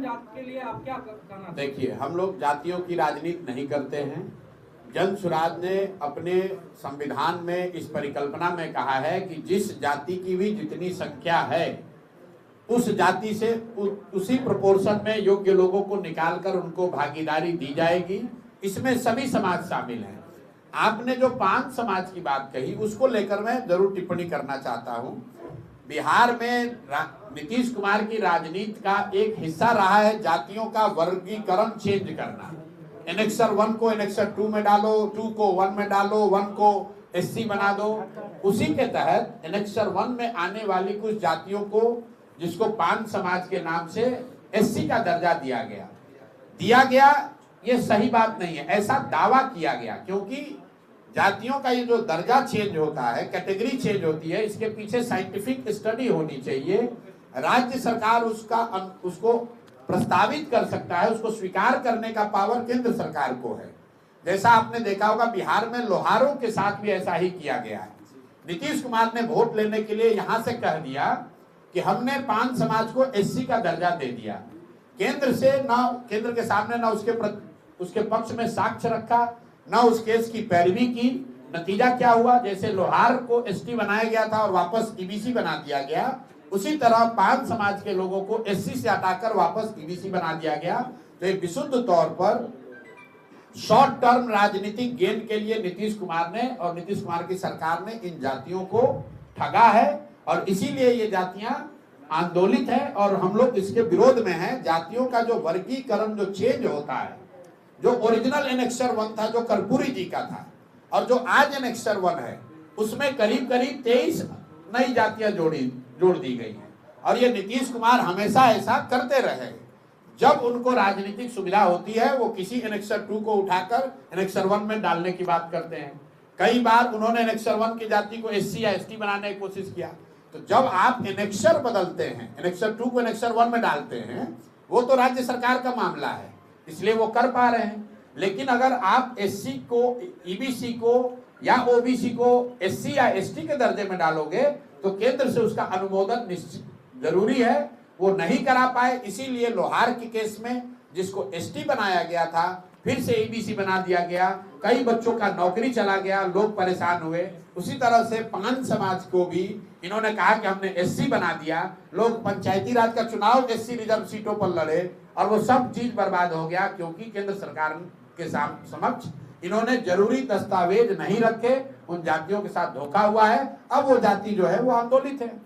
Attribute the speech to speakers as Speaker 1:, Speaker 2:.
Speaker 1: जात के लिए आप क्या कहना?
Speaker 2: देखिए, हम लोग जातियों की राजनीति नहीं करते हैं। जन सुराज ने अपने संविधान में इस परिकल्पना में कहा है कि जिस जाति की भी जितनी संख्या है उस जाति से उसी प्रोपोर्शन में योग्य लोगों को निकालकर उनको भागीदारी दी जाएगी। इसमें सभी समाज शामिल हैं। आपने जो 5 समाज की बात कही उसको लेकर मैं जरूर टिप्पणी करना चाहता हूं। बिहार में नीतीश कुमार की राजनीति का एक हिस्सा रहा है जातियों का वर्गीकरण चेंज करना। एनेक्सर 1 को एनेक्सर 2 में डालो, 2 को 1 में डालो, 1 को एससी बना दो। उसी के तहत एनेक्सर 1 में आने वाली कुछ जातियों को, जिसको 5 समाज के नाम से एससी का दर्जा दिया गया। ये सही बात नहीं है, ऐसा दावा किया गया, क्योंकि जातियों का ये जो दर्जा चेंज होता है, कैटेगरी चेंज होती है, इसके पीछे साइंटिफिक स्टडी होनी चाहिए। राज्य सरकार उसको प्रस्तावित कर सकता है, उसको स्वीकार करने का पावर केंद्र सरकार को है। जैसा आपने देखा होगा बिहार में लोहारों के साथ भी ऐसा ही किया गया है। नीतीश कुमार ने वोट लेने के लिए यहां से कह दिया कि हमने 5 समाज को एससी का दर्जा दे दिया। केंद्र के सामने ना उसके पक्ष में साक्ष्य रखा, ना उस केस की पैरवी की। नतीजा क्या हुआ? जैसे लोहार को एसटी बनाया गया था और वापस ईबीसी बना दिया गया, उसी तरह 5 समाज के लोगों को एससी से हटाकर वापस ईबीसी बना दिया गया। तो एक विशुद्ध तौर पर शॉर्ट टर्म राजनीतिक गेन के लिए नीतीश कुमार ने और नीतीश कुमार की सरकार ने इन जातियों को ठगा है, और इसीलिए ये जातियां आंदोलित है और हम लोग इसके विरोध में हैं। जातियों का जो वर्गीकरण जो चेंज होता है, जो ओरिजिनल एनेक्सर 1 था, जो कर्पूरी जी का था, और जो आज एनेक्सर 1 है, उसमें करीब 23 नई जातियां जोड़ दी गई हैं। और ये नीतीश कुमार हमेशा ऐसा करते रहे। जब उनको राजनीतिक सुविधा होती है वो किसी एनेक्सर 2 को उठाकर एनेक्सर 1 में डालने की बात करते हैं। कई बार उन्होंने एनेक्सर 1 की जाति को एससी या एसटी बनाने की कोशिश किया। तो जब आप एनेक्सर बदलते हैं, एनेक्सर 2 को एनेक्सर 1 में डालते हैं, वो तो राज्य सरकार का मामला है, इसलिए वो कर पा रहे हैं। लेकिन अगर आप एससी को, ईबीसी को या ओबीसी को एससी या एसटी के दर्जे में डालोगे तो केंद्र से उसका अनुमोदन निश्चित जरूरी है, वो नहीं करा पाए। इसीलिए लोहार के केस में जिसको एसटी बनाया गया था फिर से ईबीसी बना दिया गया, कई बच्चों का नौकरी चला गया, लोग परेशान हुए। उसी तरह से 5 समाज को भी इन्होंने कहा कि हमने एससी बना दिया, लोग पंचायती राज का चुनाव एससी रिजर्व सीटों पर लड़े और वो सब चीज बर्बाद हो गया, क्योंकि केंद्र सरकार के समक्ष इन्होंने जरूरी दस्तावेज नहीं रखे, उन जातियों के साथ धोखा हुआ है। अब वो जाति जो है वो आंदोलित है।